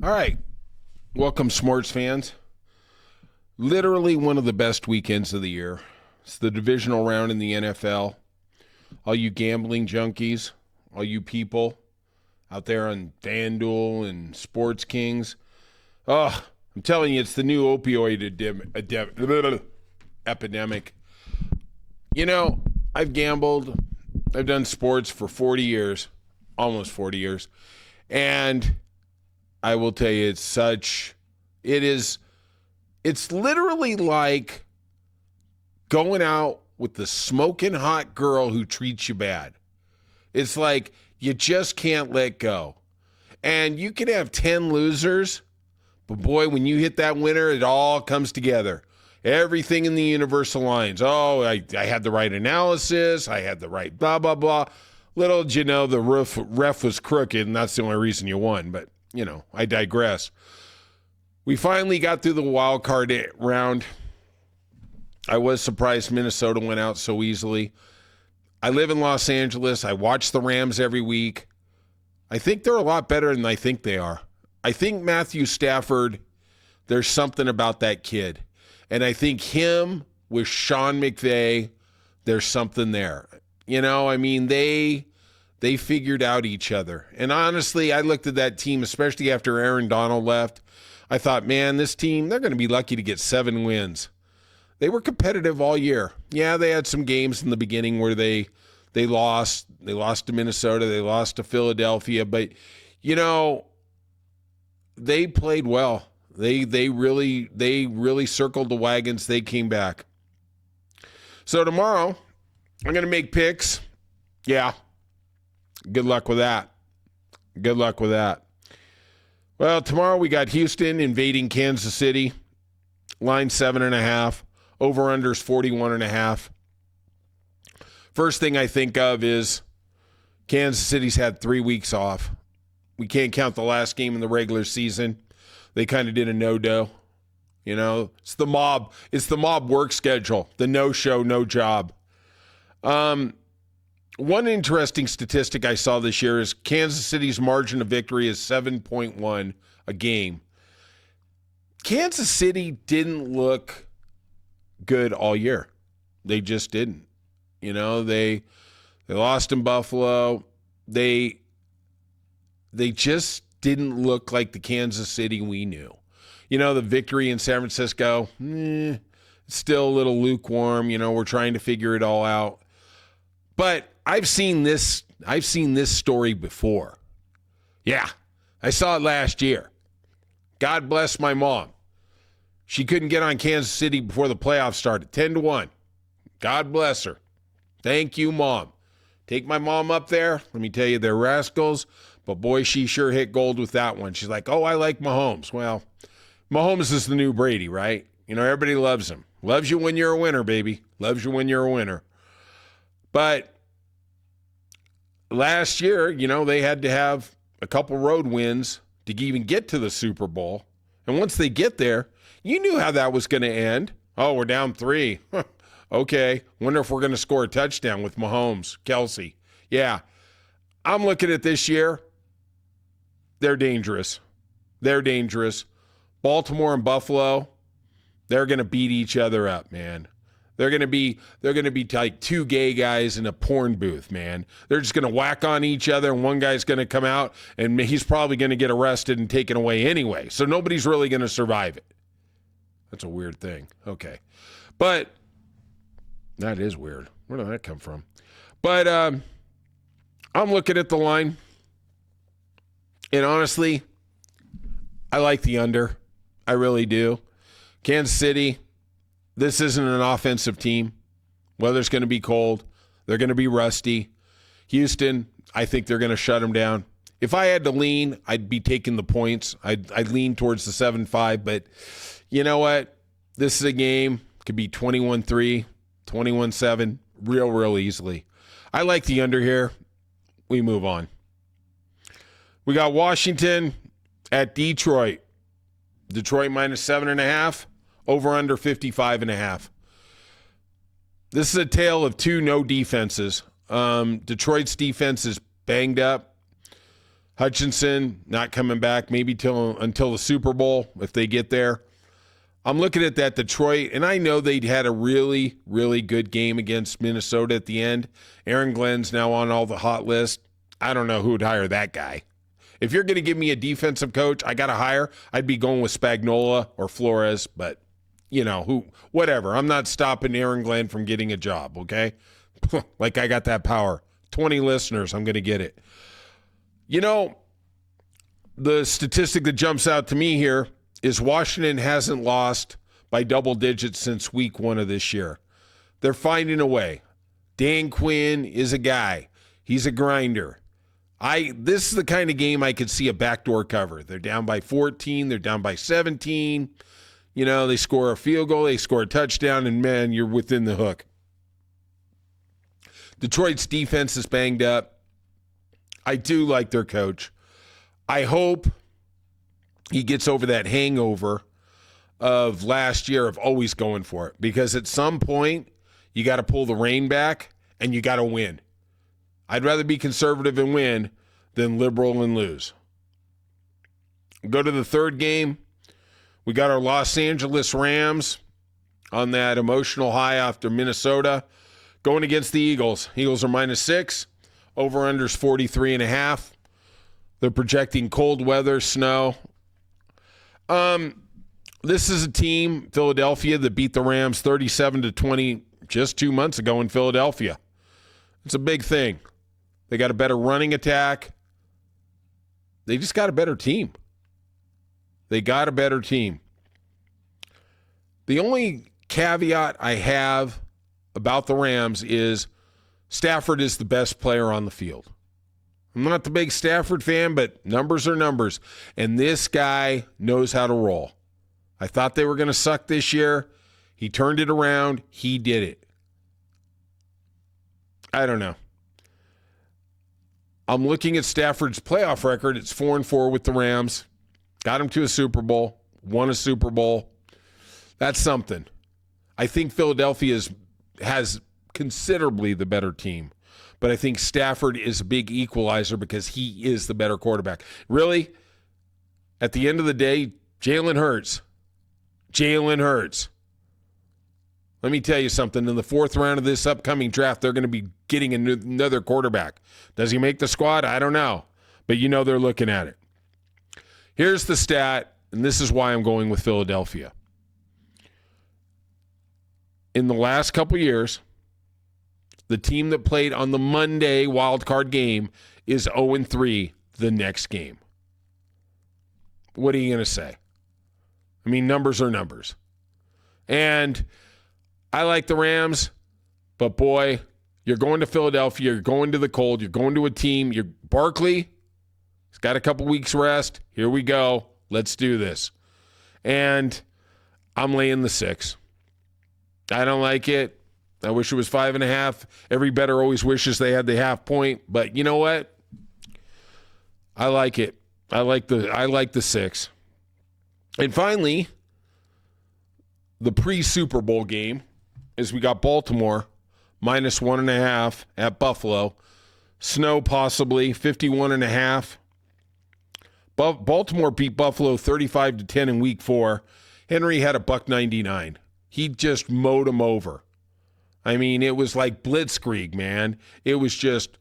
All right. Welcome, sports fans. Literally one of the best weekends of the year. It's the divisional round in the NFL. All you gambling junkies, all you people out there on FanDuel and Sports Kings. Oh, I'm telling you, it's the new opioid epidemic. You know, I've gambled. I've done sports for 40 years, almost 40 years. And I will tell you, it's literally like going out with the smoking hot girl who treats you bad. It's like you just can't let go. And you can have 10 losers, but boy, when you hit that winner, it all comes together. Everything in the universe aligns. Oh, I had the right analysis. I had the right blah, blah, blah. Little did you know the ref was crooked, and that's the only reason you won. But, you know, I digress. We finally got through the wild card round. I was surprised Minnesota went out so easily. I live in Los Angeles. I watch the Rams every week. I think they're a lot better than I think they are. I think Matthew Stafford, there's something about that kid. And I think him with Sean McVay, there's something there. You know, I mean, they figured out each other. And honestly, I looked at that team, especially after Aaron Donald left. I thought, man, this team, they're going to be lucky to get 7 wins. They were competitive all year. Yeah, they had some games in the beginning where they lost. They lost to Minnesota. They lost to Philadelphia. But, you know, they played well. They really circled the wagons. They came back. So tomorrow, I'm going to make picks. Yeah. Good luck with that. Good luck with that. Well, tomorrow we got Houston invading Kansas City. Line 7.5. Over-unders 41.5. First thing I think of is Kansas City's had 3 weeks off. We can't count the last game in the regular season. They kind of did a no-do. You know, it's the mob work schedule. The no-show, no job. One interesting statistic I saw this year is Kansas City's margin of victory is 7.1 a game. Kansas City didn't look good all year. They just didn't. You know, they lost in Buffalo. They just didn't look like the Kansas City we knew. You know, the victory in San Francisco, still a little lukewarm. You know, we're trying to figure it all out. But I've seen this story before. Yeah, I saw it last year. God bless my mom. She couldn't get on Kansas City before the playoffs started. 10-1. God bless her. Thank you, Mom. Take my mom up there. Let me tell you, they're rascals. But, boy, she sure hit gold with that one. She's like, oh, I like Mahomes. Well, Mahomes is the new Brady, right? You know, everybody loves him. Loves you when you're a winner, baby. Loves you when you're a winner. But last year, you know, they had to have a couple road wins to even get to the Super Bowl. And once they get there, you knew how that was going to end. Oh, we're down 3. Okay. Wonder if we're going to score a touchdown with Mahomes, Kelsey. Yeah. I'm looking at this year. They're dangerous. They're dangerous. Baltimore and Buffalo, they're going to beat each other up, man. They're going to be like 2 gay guys in a porn booth, man. They're just going to whack on each other, and one guy's going to come out, and he's probably going to get arrested and taken away anyway. So nobody's really going to survive it. That's a weird thing. Okay. But that is weird. Where did that come from? But I'm looking at the line, and honestly, I like the under. I really do. Kansas City, this isn't an offensive team. Weather's going to be cold. They're going to be rusty. Houston, I think they're going to shut them down. If I had to lean, I'd be taking the points. I'd lean towards the 7-5, but you know what? This is a game. Could be 21-3, 21-7, real easily. I like the under here. We move on. We got Washington at Detroit. Detroit minus 7.5. Over under 55.5. This is a tale of 2 no defenses. Detroit's defense is banged up. Hutchinson not coming back maybe until the Super Bowl if they get there. I'm looking at that Detroit, and I know they had a really, really good game against Minnesota at the end. Aaron Glenn's now on all the hot list. I don't know who would hire that guy. If you're going to give me a defensive coach I got to hire, I'd be going with Spagnuolo or Flores, but, whatever. I'm not stopping Aaron Glenn from getting a job, okay? Like I got that power. 20 listeners, I'm going to get it. The statistic that jumps out to me here is Washington hasn't lost by double digits since week 1 of this year. They're finding a way. Dan Quinn is a guy. He's a grinder. This is the kind of game I could see a backdoor cover. They're down by 14. They're down by 17. They score a field goal. They score a touchdown, and, man, you're within the hook. Detroit's defense is banged up. I do like their coach. I hope he gets over that hangover of last year of always going for it, because at some point you got to pull the rein back and you got to win. I'd rather be conservative and win than liberal and lose. Go to the third game. We got our Los Angeles Rams on that emotional high after Minnesota going against the Eagles. Eagles are -6. Over-under's 43.5. They're projecting cold weather, snow. This is a team, Philadelphia, that beat the Rams 37-20 just 2 months ago in Philadelphia. It's a big thing. They got a better running attack. They just got a better team. The only caveat I have about the Rams is Stafford is the best player on the field. I'm not the big Stafford fan, but numbers are numbers. And this guy knows how to roll. I thought they were going to suck this year. He turned it around. He did it. I don't know. I'm looking at Stafford's playoff record. It's 4-4 with the Rams. Got him to a Super Bowl. Won a Super Bowl. That's something. I think Philadelphia has considerably the better team. But I think Stafford is a big equalizer because he is the better quarterback. Really, at the end of the day, Jalen Hurts. Let me tell you something. In the 4th round of this upcoming draft, they're going to be getting another quarterback. Does he make the squad? I don't know. But they're looking at it. Here's the stat, and this is why I'm going with Philadelphia. In the last couple years, the team that played on the Monday wildcard game is 0-3 the next game. What are you going to say? I mean, numbers are numbers. And I like the Rams, but boy, you're going to Philadelphia, you're going to the cold, you're going to a team. Barkley, he's got a couple weeks rest. Here we go. Let's do this. And I'm laying the 6. I don't like it. I wish it was 5.5. Every bettor always wishes they had the half point, but you know what? I like it. I like the 6. And finally, the pre-Super Bowl game is we got Baltimore -1.5 at Buffalo. Snow possibly 51.5. Baltimore beat Buffalo 35-10 in week 4. Henry had a $199. He just mowed him over. I mean, it was like blitzkrieg, man. It was just,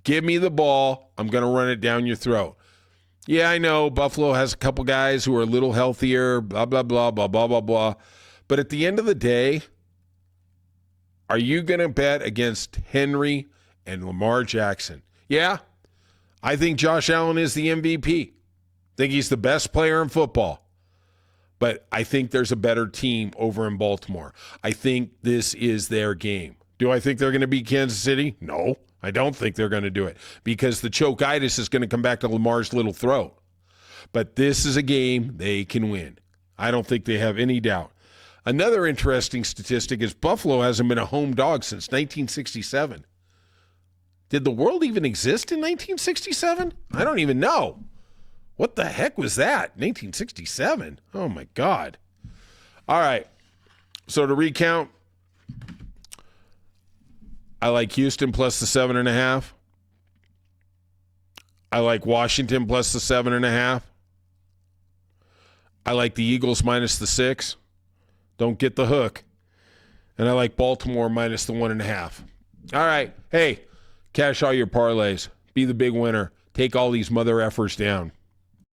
give me the ball. I'm going to run it down your throat. Yeah, I know Buffalo has a couple guys who are a little healthier, blah, blah, blah, blah, blah, blah, blah. But at the end of the day, are you going to bet against Henry and Lamar Jackson? Yeah, I think Josh Allen is the MVP. I think he's the best player in football. But I think there's a better team over in Baltimore. I think this is their game. Do I think they're going to beat Kansas City? No, I don't think they're going to do it because the chokitis is going to come back to Lamar's little throat. But this is a game they can win. I don't think they have any doubt. Another interesting statistic is Buffalo hasn't been a home dog since 1967. Did the world even exist in 1967? I don't even know. What the heck was that? 1967? Oh, my God. All right. So to recount, I like Houston plus the 7.5. I like Washington plus the 7.5. I like the Eagles minus the 6. Don't get the hook. And I like Baltimore minus the 1.5. All right. Hey, cash all your parlays. Be the big winner. Take all these mother effers down.